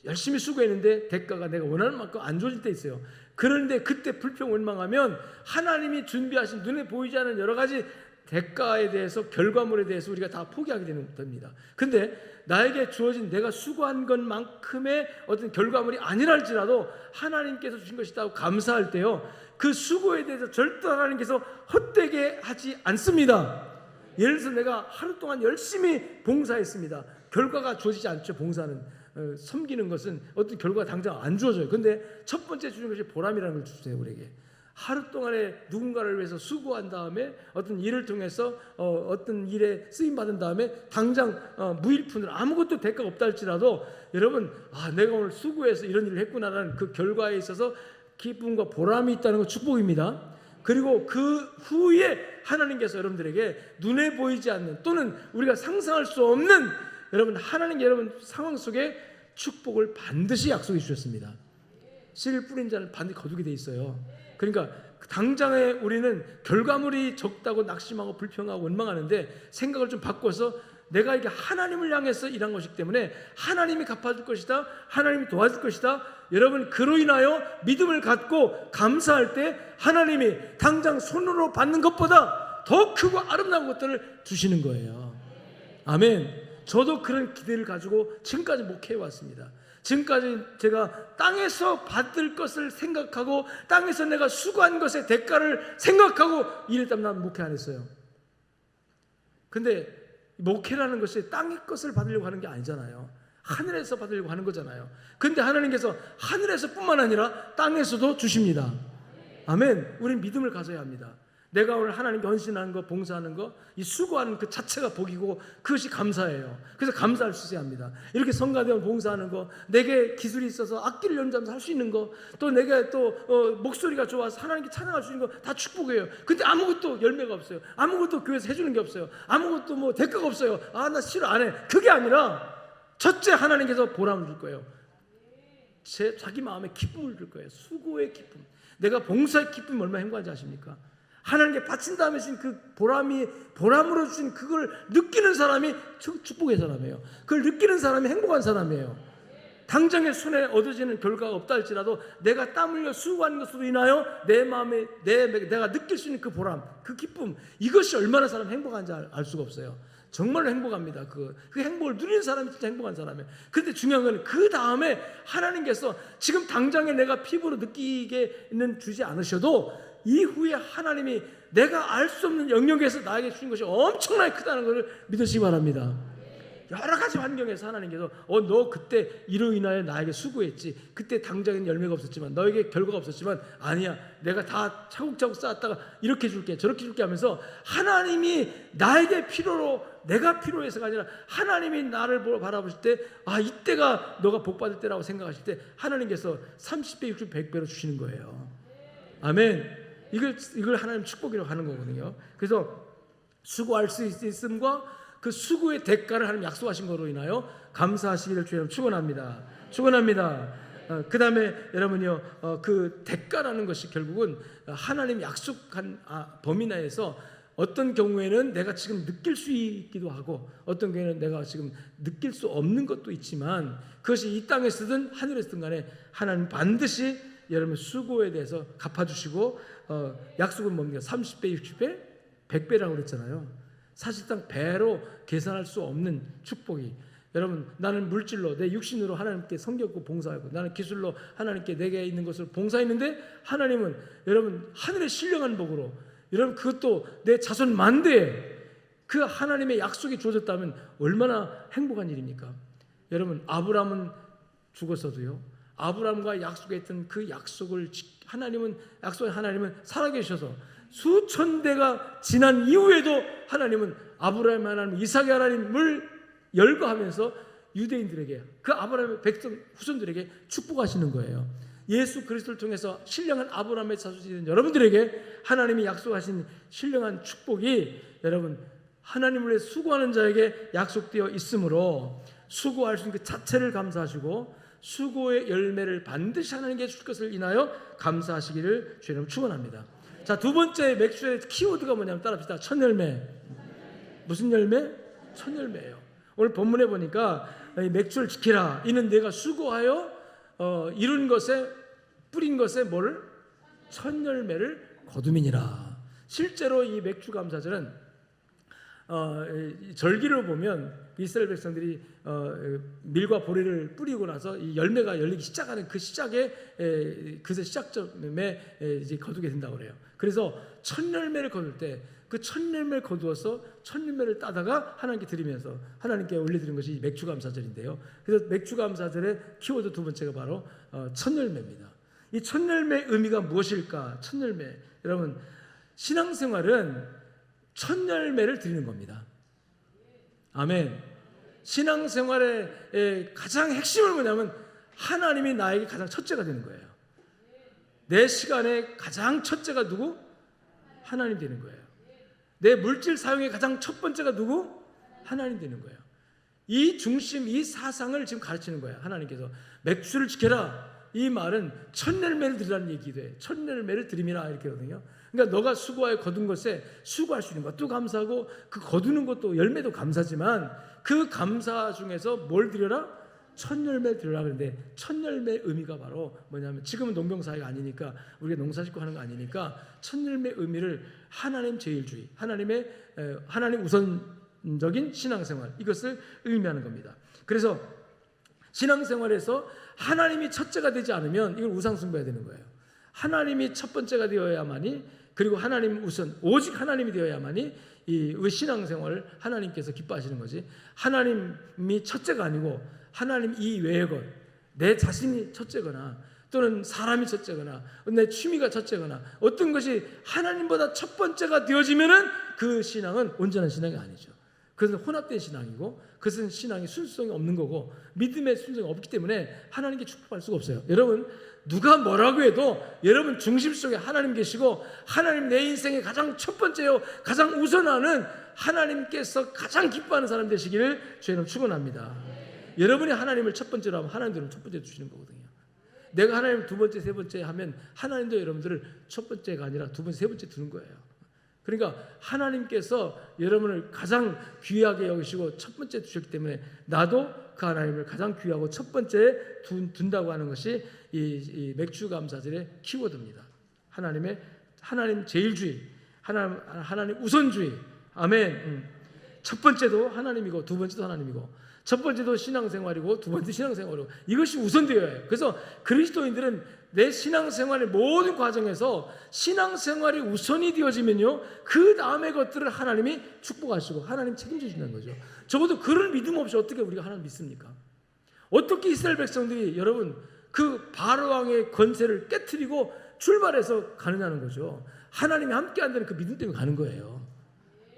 열심히 수고했는데 대가가 내가 원하는 만큼 안 주어질 때 있어요. 그런데 그때 불평 원망하면 하나님이 준비하신 눈에 보이지 않는 여러 가지 대가에 대해서, 결과물에 대해서 우리가 다 포기하게 됩니다. 근데 나에게 주어진 내가 수고한 것만큼의 어떤 결과물이 아니랄지라도 하나님께서 주신 것이라고 감사할 때요, 그 수고에 대해서 절대 하나님께서 헛되게 하지 않습니다. 예를 들어서 내가 하루 동안 열심히 봉사했습니다. 결과가 주어지지 않죠. 봉사는 섬기는 것은 어떤 결과가 당장 안 주어져요. 근데 첫 번째 주는 것이 보람이라는 걸 주세요. 우리에게 하루 동안에 누군가를 위해서 수고한 다음에 어떤 일을 통해서 어떤 일에 쓰임 받은 다음에 당장 무일푼으로 아무것도 대가가 없다 할지라도 여러분, 내가 오늘 수고해서 이런 일을 했구나라는 그 결과에 있어서 기쁨과 보람이 있다는 건 축복입니다. 그리고 그 후에 하나님께서 여러분들에게 눈에 보이지 않는, 또는 우리가 상상할 수 없는 여러분 하나님 여러분 상황 속에 축복을 반드시 약속해 주셨습니다. 씨를 뿌린 자는 반드시 거두게 돼 있어요. 그러니까 당장에 우리는 결과물이 적다고 낙심하고 불평하고 원망하는데 생각을 좀 바꿔서 내가 이게 하나님을 향해서 일한 것이기 때문에 하나님이 갚아줄 것이다, 하나님이 도와줄 것이다. 여러분 그로 인하여 믿음을 갖고 감사할 때 하나님이 당장 손으로 받는 것보다 더 크고 아름다운 것들을 주시는 거예요. 아멘. 저도 그런 기대를 가지고 지금까지 목회해 왔습니다. 지금까지 제가 땅에서 받을 것을 생각하고 땅에서 내가 수고한 것의 대가를 생각하고 일했다면 난 목회 안 했어요. 근데 목회라는 것이 땅의 것을 받으려고 하는 게 아니잖아요. 하늘에서 받으려고 하는 거잖아요. 근데 하나님께서 하늘에서 뿐만 아니라 땅에서도 주십니다. 아멘. 우리는 믿음을 가져야 합니다. 내가 오늘 하나님께 헌신하는 거, 봉사하는 거, 이 수고하는 그 자체가 복이고 그것이 감사예요. 그래서 감사할 수 있어야 합니다. 이렇게 성가대원 봉사하는 거, 내게 기술이 있어서 악기를 연주하면서 할 수 있는 거, 또 내게 또 목소리가 좋아서 하나님께 찬양할 수 있는 거 다 축복이에요. 근데 아무것도 열매가 없어요. 아무것도 교회에서 해주는 게 없어요. 아무것도 뭐 대가가 없어요. 나 싫어 안 해. 그게 아니라 첫째 하나님께서 보람을 줄 거예요. 자기 마음에 기쁨을 줄 거예요. 수고의 기쁨. 내가 봉사의 기쁨이 얼마나 행복한지 아십니까? 하나님께 바친 다음에 주신 그 보람으로 주신 그걸 느끼는 사람이 축복의 사람이에요. 그걸 느끼는 사람이 행복한 사람이에요. 당장에 손에 얻어지는 결과가 없다 할지라도 내가 땀 흘려 수고하는 것으로 인하여 내 마음에 내가 느낄 수 있는 그 보람, 그 기쁨, 이것이 얼마나 사람이 행복한지 알 수가 없어요. 정말로 행복합니다. 그 행복을 누리는 사람이 진짜 행복한 사람이에요. 그런데 중요한 건 그 다음에 하나님께서 지금 당장에 내가 피부로 느끼게는 주지 않으셔도 이후에 하나님이 내가 알 수 없는 영역에서 나에게 주신 것이 엄청나게 크다는 것을 믿으시기 바랍니다. 여러 가지 환경에서 하나님께서 너 그때 이로 인하여 나에게 수고했지. 그때 당장엔 열매가 없었지만, 너에게 결과가 없었지만, 아니야, 내가 다 차곡차곡 쌓았다가 이렇게 줄게 저렇게 줄게 하면서 하나님이 나에게 필요로, 내가 필요해서가 아니라 하나님이 나를 바라보실 때, 이때가 너가 복받을 때라고 생각하실 때 하나님께서 30배, 60배, 100배로 주시는 거예요. 아멘. 이걸 하나님 축복이라고 하는 거거든요. 그래서 수고할 수 있음과 그 수고의 대가를 하나님 약속하신 거로 인하여 감사하시기를 주님 축원합니다. 축원합니다. 그 다음에 여러분요, 그 대가라는 것이 결국은 하나님 약속한 범위 내에서 어떤 경우에는 내가 지금 느낄 수 있기도 하고, 어떤 경우에는 내가 지금 느낄 수 없는 것도 있지만, 그것이 이 땅에서든 하늘에서든 간에 하나님 반드시 여러분 수고에 대해서 갚아주시고, 약속은 뭡니까? 30배, 60배, 100배라고 그랬잖아요. 사실상 배로 계산할 수 없는 축복이, 여러분, 나는 물질로 내 육신으로 하나님께 섬겼고 봉사하고, 나는 기술로 하나님께 내게 있는 것을 봉사했는데, 하나님은 여러분 하늘의 신령한 복으로, 여러분 그것도 내 자손 만대에 그 하나님의 약속이 주어졌다면 얼마나 행복한 일입니까? 여러분, 아브라함은 죽었어도요, 아브라함과 약속했던 그 약속을 하나님은 살아계셔서 수천 대가 지난 이후에도 하나님은 아브라함 하나님, 이삭의 하나님을 열거하면서 유대인들에게, 그 아브라함의 백성 후손들에게 축복하시는 거예요. 예수 그리스도를 통해서 신령한 아브라함의 자손이 된 여러분들에게 하나님이 약속하신 신령한 축복이 여러분 하나님을 위해 수고하는 자에게 약속되어 있으므로, 수고할 수 있는 그 자체를 감사하시고 수고의 열매를 반드시 하나님께 줄 것을 인하여 감사하시기를 주님 축원합니다. 자, 두 번째 맥주의 키워드가 뭐냐면 따라합시다. 첫 열매. 무슨 열매? 첫 열매예요. 오늘 본문에 보니까 맥주를 지키라. 이는 내가 수고하여 이룬 것에, 뿌린 것에 뭐를? 첫 열매를 거둠이니라. 실제로 이 맥주 감사절은 절기를 보면 이스라엘 백성들이 밀과 보리를 뿌리고 나서 이 열매가 열리기 시작하는 그 시작에, 그새 시작점에 이제 거두게 된다고 그래요. 그래서 첫 열매를 거둘 때 그 첫 열매를 거두어서 첫 열매를 따다가 하나님께 드리면서 하나님께 올려드리는 것이 이 맥주 감사절인데요. 그래서 맥주 감사절의 키워드 두 번째가 바로 첫 열매입니다. 이 첫 열매의 의미가 무엇일까? 첫 열매, 여러분, 신앙생활은 첫 열매를 드리는 겁니다. 아멘. 신앙생활의 가장 핵심은 뭐냐면 하나님이 나에게 가장 첫째가 되는 거예요. 내 시간에 가장 첫째가 누구? 하나님 되는 거예요. 내 물질 사용의 가장 첫 번째가 누구? 하나님 되는 거예요. 이 중심, 이 사상을 지금 가르치는 거예요. 하나님께서 맥주를 지켜라. 이 말은 첫 열매를 드리라는 얘기도 해요. 첫 열매를 드림이라 이렇게 하거든요. 그러니까 너가 수고하여 거둔 것에 수고할 수 있는 것도 감사하고, 그 거두는 것도 열매도 감사지만, 그 감사 중에서 뭘 드려라? 첫 열매를 드려라. 그런데 첫 열매의 의미가 바로 뭐냐면, 지금은 농경사회가 아니니까, 우리가 농사 짓고 하는 거 아니니까, 첫 열매의 의미를 하나님 제일주의, 하나님 우선적인 신앙생활, 이것을 의미하는 겁니다. 그래서 신앙생활에서 하나님이 첫째가 되지 않으면 이걸 우상숭배해야 되는 거예요. 하나님이 첫 번째가 되어야만이, 그리고 하나님 우선, 오직 하나님이 되어야만이 이 신앙생활을 하나님께서 기뻐하시는 거지. 하나님이 첫째가 아니고 하나님 이외의 것, 내 자신이 첫째거나 또는 사람이 첫째거나 내 취미가 첫째거나 어떤 것이 하나님보다 첫 번째가 되어지면은 그 신앙은 온전한 신앙이 아니죠. 그것은 혼합된 신앙이고, 그것은 신앙이 순수성이 없는 거고, 믿음의 순수성이 없기 때문에 하나님께 축복할 수가 없어요. 여러분, 누가 뭐라고 해도 여러분 중심 속에 하나님 계시고, 하나님 내 인생의 가장 첫 번째요, 가장 우선하는 하나님께서 가장 기뻐하는 사람 되시기를 주님 축원합니다. 여러분이 하나님을 첫 번째로 하면 하나님들은 첫 번째 주시는 거거든요. 내가 하나님을 두 번째, 세 번째 하면 하나님도 여러분들을 첫 번째가 아니라 두 번째, 세 번째 두는 거예요. 그러니까 하나님께서 여러분을 가장 귀하게 여기시고 첫 번째 두셨기 때문에 나도 그 하나님을 가장 귀하고 첫 번째에 둔다고 하는 것이 이 맥주 감사절의 키워드입니다. 하나님 제일주의, 하나님 우선주의. 아멘. 첫 번째도 하나님이고 두 번째도 하나님이고, 첫 번째도 신앙생활이고 두 번째 신앙생활이고 이것이 우선되어야 해요. 그래서 그리스도인들은 내 신앙생활의 모든 과정에서 신앙생활이 우선이 되어지면요, 그 다음의 것들을 하나님이 축복하시고 하나님 책임져 주신다는 거죠. 적어도 그런 믿음 없이 어떻게 우리가 하나님 믿습니까? 어떻게 이스라엘 백성들이 여러분 그 바로 왕의 권세를 깨트리고 출발해서 가느냐는 거죠. 하나님이 함께 한다는 그 믿음 때문에 가는 거예요.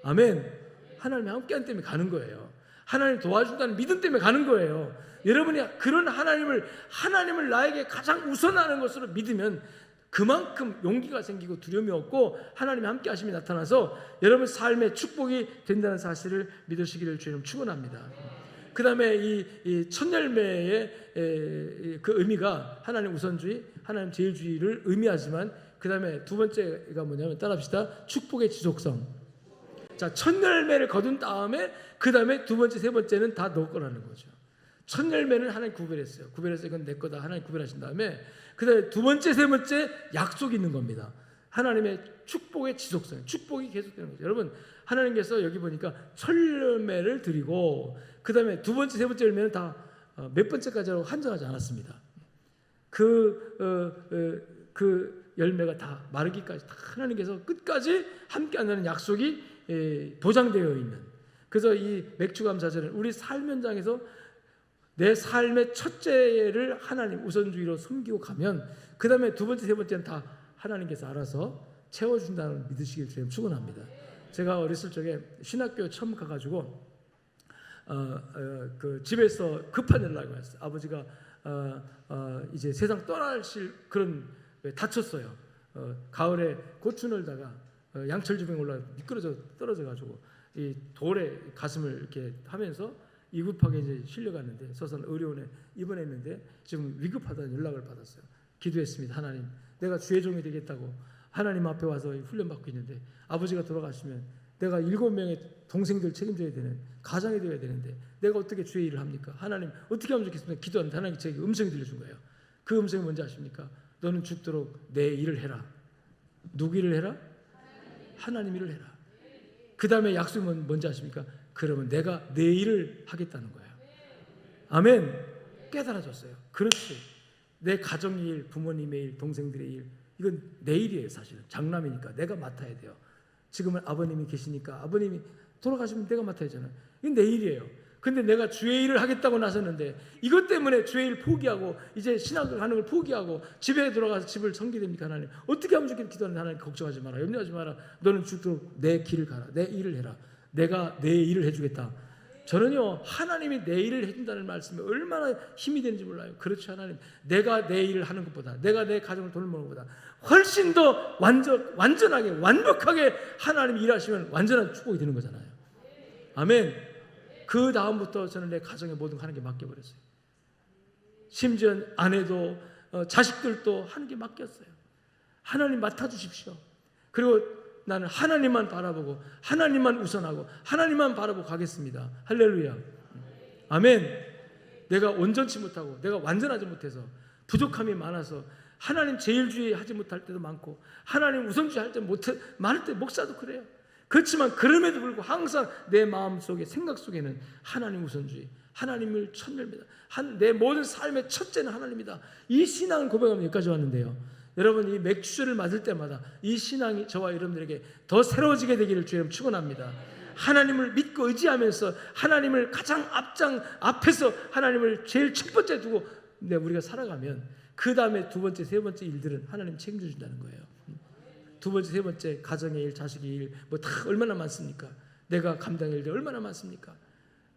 아멘. 하나님이 함께 한다는 때문에 가는 거예요. 하나님 도와준다는 믿음 때문에 가는 거예요. 여러분이 그런 하나님을 나에게 가장 우선하는 것으로 믿으면 그만큼 용기가 생기고 두려움이 없고 하나님의 함께 하심이 나타나서 여러분 삶의 축복이 된다는 사실을 믿으시기를 주님 축원합니다. 그 다음에 이 첫 열매의 그 의미가 하나님 우선주의, 하나님 제일주의를 의미하지만 그 다음에 두 번째가 뭐냐면 따라합시다. 축복의 지속성. 자, 첫 열매를 거둔 다음에 그 다음에 두 번째, 세 번째는 다 너 거라는 거죠. 첫 열매는 하나님 구별했어요. 구별해서 이건 내 거다. 하나님 구별하신 다음에 그 다음에 두 번째, 세 번째 약속이 있는 겁니다. 하나님의 축복의 지속성, 축복이 계속되는 거죠. 여러분 하나님께서 여기 보니까 첫 열매를 드리고 그 다음에 두 번째, 세 번째 열매는 다 몇 번째까지라고 한정하지 않았습니다. 그 열매가 다 마르기까지 다 하나님께서 끝까지 함께 한다는 약속이 보장되어 있는. 그래서 이 맥주감사절은 우리 삶 현장에서 내 삶의 첫째를 하나님 우선주의로 섬기고 가면 그 다음에 두 번째, 세 번째는 다 하나님께서 알아서 채워준다는 믿으시길 주님 축원합니다. 제가 어렸을 적에 신학교 처음 가가지고 그 집에서 급한 연락이 왔어요. 아버지가 이제 세상 떠나실 그런 다쳤어요. 가을에 고추 널다가 양철주병 올라 미끄러져 떨어져가지고 이 돌에 가슴을 이렇게 하면서 위급하게 이제 실려갔는데 서산 의료원에 입원했는데 지금 위급하다는 연락을 받았어요. 기도했습니다. 하나님, 내가 주의 종이 되겠다고 하나님 앞에 와서 훈련 받고 있는데 아버지가 돌아가시면 내가 7명의 동생들 책임져야 되는 가장이 되어야 되는데 내가 어떻게 주의 일을 합니까? 하나님 어떻게 하면 좋겠습니까? 기도하는데 하나님 제게 음성이 들려준 거예요. 그 음성이 뭔지 아십니까? 너는 죽도록 내 일을 해라. 누구 일을 해라? 하나님 일을 해라. 그 다음에 약속이 뭔지 아십니까? 그러면 내가 내 일을 하겠다는 거예요. 아멘. 깨달아졌어요. 그렇지. 내 가정의 일, 부모님의 일, 동생들의 일, 이건 내 일이에요. 사실은 장남이니까 내가 맡아야 돼요. 지금은 아버님이 계시니까 아버님이 돌아가시면 내가 맡아야 되잖아요. 이건 내 일이에요. 근데 내가 주의 일을 하겠다고 나섰는데 이것 때문에 주의 일 포기하고 이제 신학을 하는 걸 포기하고 집에 들어가서 집을 섬기게 됩니까? 하나님 어떻게 하면 좋겠는 기도하는 하나님 걱정하지 마라. 염려하지 마라. 너는 죽도록 내 길을 가라. 내 일을 해라. 내가 내 일을 해주겠다. 저는요 하나님이 내 일을 해준다는 말씀이 얼마나 힘이 되는지 몰라요. 그렇죠. 하나님 내가 내 일을 하는 것보다 내가 내 가정을 돌보는 것보다 훨씬 더 완전하게 완벽하게 하나님 일하시면 완전한 축복이 되는 거잖아요. 아멘. 그 다음부터 저는 내 가정의 모든 거 하는 게 맡겨버렸어요. 심지어 아내도 자식들도 하는 게 맡겼어요. 하나님 맡아주십시오. 그리고 나는 하나님만 바라보고 하나님만 우선하고 하나님만 바라보고 가겠습니다. 할렐루야. 아멘. 내가 온전치 못하고 내가 완전하지 못해서 부족함이 많아서 하나님 제일주의 하지 못할 때도 많고 하나님 우선주의 할 때 많을 때 목사도 그래요. 그렇지만 그럼에도 불구하고 항상 내 마음속에 생각 속에는 하나님 우선주의, 하나님을 첫 열매다. 내 모든 삶의 첫째는 하나님이다. 이 신앙을 고백하면 여기까지 왔는데요. 여러분 이 맥주를 맞을 때마다 이 신앙이 저와 여러분들에게 더 새로워지게 되기를 주님 축원합니다. 하나님을 믿고 의지하면서 하나님을 가장 앞에서 하나님을 제일 첫 번째 두고 우리가 살아가면 그 다음에 두 번째, 세 번째 일들은 하나님 책임져 준다는 거예요. 두 번째, 세 번째 가정의 일, 자식의 일 뭐 다 얼마나 많습니까? 내가 감당할 일이 얼마나 많습니까?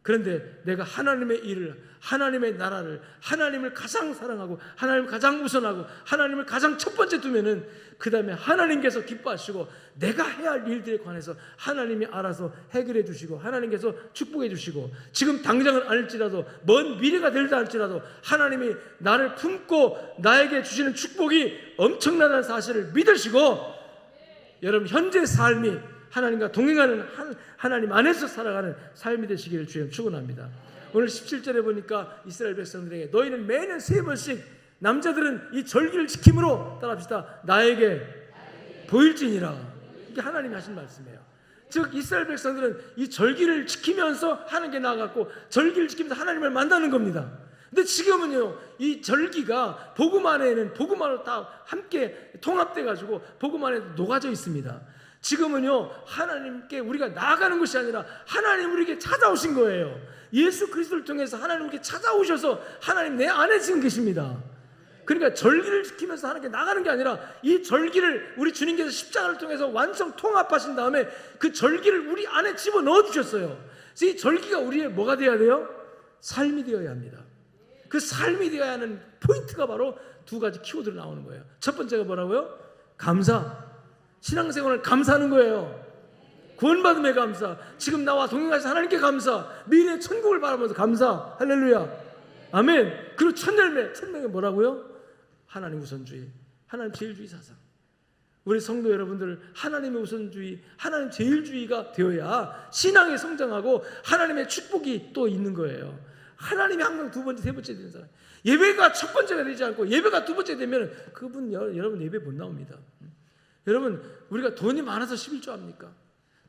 그런데 내가 하나님의 일을, 하나님의 나라를, 하나님을 가장 사랑하고 하나님을 가장 우선하고 하나님을 가장 첫 번째 두면은 그 다음에 하나님께서 기뻐하시고 내가 해야 할 일들에 관해서 하나님이 알아서 해결해 주시고 하나님께서 축복해 주시고 지금 당장은 아닐지라도 먼 미래가 될다 할지라도 하나님이 나를 품고 나에게 주시는 축복이 엄청나다는 사실을 믿으시고 여러분 현재 삶이 하나님과 동행하는 하나님 안에서 살아가는 삶이 되시기를 주님 축원합니다. 오늘 17절에 보니까 이스라엘 백성들에게 너희는 매년 3번씩 남자들은 이 절기를 지킴으로 따라합시다. 나에게 보일지니라. 이게 하나님이 하신 말씀이에요. 즉 이스라엘 백성들은 이 절기를 지키면서 하는 게 나아갔고 절기를 지키면서 하나님을 만나는 겁니다. 근데 지금은요, 이 절기가 복음 안에는 복음 안으로 다 함께 통합돼 가지고 복음 안에 녹아져 있습니다. 지금은요, 하나님께 우리가 나아가는 것이 아니라 하나님 우리에게 찾아오신 거예요. 예수 그리스도를 통해서 하나님 우리에게 찾아오셔서 하나님 내 안에 지금 계십니다. 그러니까 절기를 지키면서 하나님께 나가는 게 아니라 이 절기를 우리 주님께서 십자가를 통해서 완성 통합하신 다음에 그 절기를 우리 안에 집어넣어 주셨어요. 그래서 이 절기가 우리의 뭐가 되어야 돼요? 삶이 되어야 합니다. 그 삶이 되어야 하는 포인트가 바로 두 가지 키워드로 나오는 거예요. 첫 번째가 뭐라고요? 감사. 신앙생활을 감사하는 거예요. 구원받음에 감사. 지금 나와 동행하신 하나님께 감사. 미래의 천국을 바라보면서 감사. 할렐루야. 아멘. 그리고 첫 열매. 첫 열매가 뭐라고요? 하나님 우선주의, 하나님 제일주의 사상. 우리 성도 여러분들 하나님의 우선주의, 하나님 제일주의가 되어야 신앙이 성장하고 하나님의 축복이 또 있는 거예요. 하나님이 항상 두 번째, 세 번째 되는 사람. 예배가 첫 번째가 되지 않고 예배가 두 번째 되면 그분 여러분 예배 못 나옵니다. 여러분, 우리가 돈이 많아서 11조 합니까?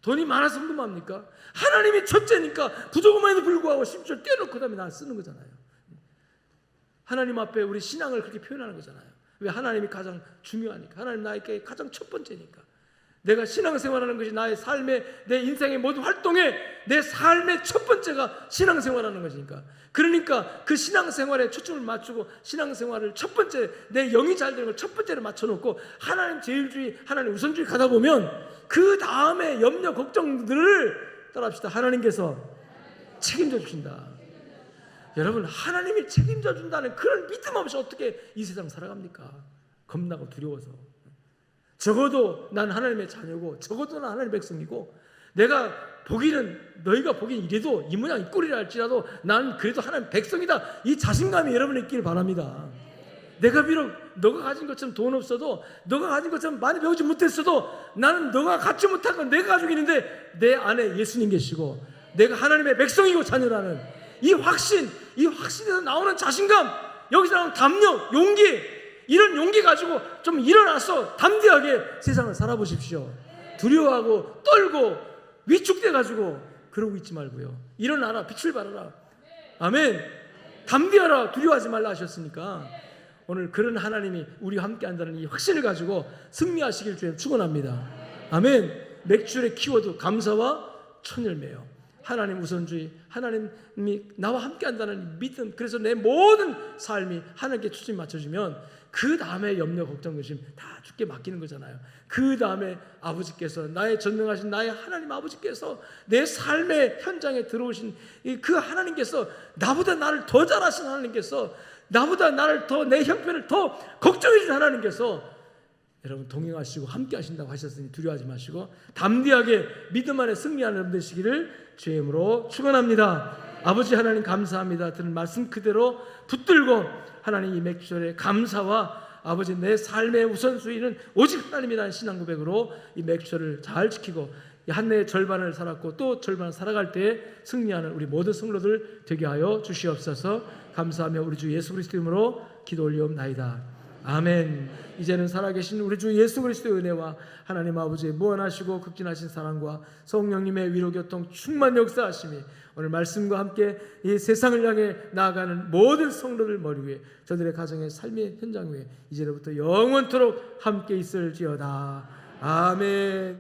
돈이 많아서 헌금합니까? 하나님이 첫째니까 부족함에도 불구하고 11조 떼놓고 그다음에 나 쓰는 거잖아요. 하나님 앞에 우리 신앙을 그렇게 표현하는 거잖아요. 왜? 하나님이 가장 중요하니까. 하나님 나에게 가장 첫 번째니까. 내가 신앙생활하는 것이 나의 삶의, 내 인생의 모든 활동에 내 삶의 첫 번째가 신앙생활하는 것이니까. 그러니까 그 신앙생활에 초점을 맞추고 신앙생활을 첫 번째, 내 영이 잘 되는 걸 첫 번째로 맞춰놓고 하나님 제일주의, 하나님 우선주의 가다 보면 그 다음에 염려, 걱정들을 따라합시다. 하나님께서 책임져 주신다. 여러분, 하나님이 책임져 준다는 그런 믿음 없이 어떻게 이 세상 살아갑니까? 겁나고 두려워서. 적어도 난 하나님의 자녀고, 적어도 난 하나님의 백성이고, 내가 보기는, 너희가 보기는 이래도 이 모양 이 꼴이라 할지라도 난 그래도 하나님의 백성이다. 이 자신감이 여러분에 있기를 바랍니다. 내가 비록 너가 가진 것처럼 돈 없어도, 너가 가진 것처럼 많이 배우지 못했어도, 나는 너가 갖지 못한 건 내가 가지고 있는데 내 안에 예수님 계시고 내가 하나님의 백성이고 자녀라는 이 확신, 이 확신에서 나오는 자신감, 여기서 나오는 담력, 용기, 이런 용기 가지고 좀 일어나서 담대하게 세상을 살아보십시오. 두려워하고 떨고 위축돼 가지고 그러고 있지 말고요. 일어나라, 빛을 발하라. 아멘. 담대하라, 두려워하지 말라 하셨으니까 오늘 그런 하나님이 우리와 함께 한다는 이 확신을 가지고 승리하시길 주님 축원합니다. 아멘. 맥주의 키워드 감사와 천열매요. 하나님 우선주의, 하나님이 나와 함께 한다는 믿음. 그래서 내 모든 삶이 하나님께 초점 맞춰주면 그 다음에 염려, 걱정, 의심 다 주께 맡기는 거잖아요. 그 다음에 아버지께서, 나의 전능하신 나의 하나님 아버지께서 내 삶의 현장에 들어오신 그 하나님께서, 나보다 나를 더 잘하신 하나님께서, 나보다 나를 더, 내 형편을 더 걱정해 주신 하나님께서 여러분 동행하시고 함께 하신다고 하셨으니 두려워하지 마시고 담대하게 믿음 안에 승리하는 여러분 되시기를 주의 이름으로 축원합니다. 아버지 하나님 감사합니다. 들은 말씀 그대로 붙들고 하나님 이 맥주절에 감사와 아버지 내 삶의 우선순위는 오직 하나님이라는 신앙 고백으로 이 맥주절을 잘 지키고 한 해의 절반을 살았고 또 절반을 살아갈 때 승리하는 우리 모든 성도들 되게 하여 주시옵소서. 감사하며 우리 주 예수 그리스도 이름으로 기도 올리옵나이다. 아멘. 이제는 살아계신 우리 주 예수 그리스도의 은혜와 하나님 아버지의 무한하시고 극진하신 사랑과 성령님의 위로교통 충만 역사하심이 오늘 말씀과 함께 이 세상을 향해 나아가는 모든 성도들 머리 위에, 저들의 가정의 삶의 현장 위에 이제부터 영원토록 함께 있을지어다. 아멘.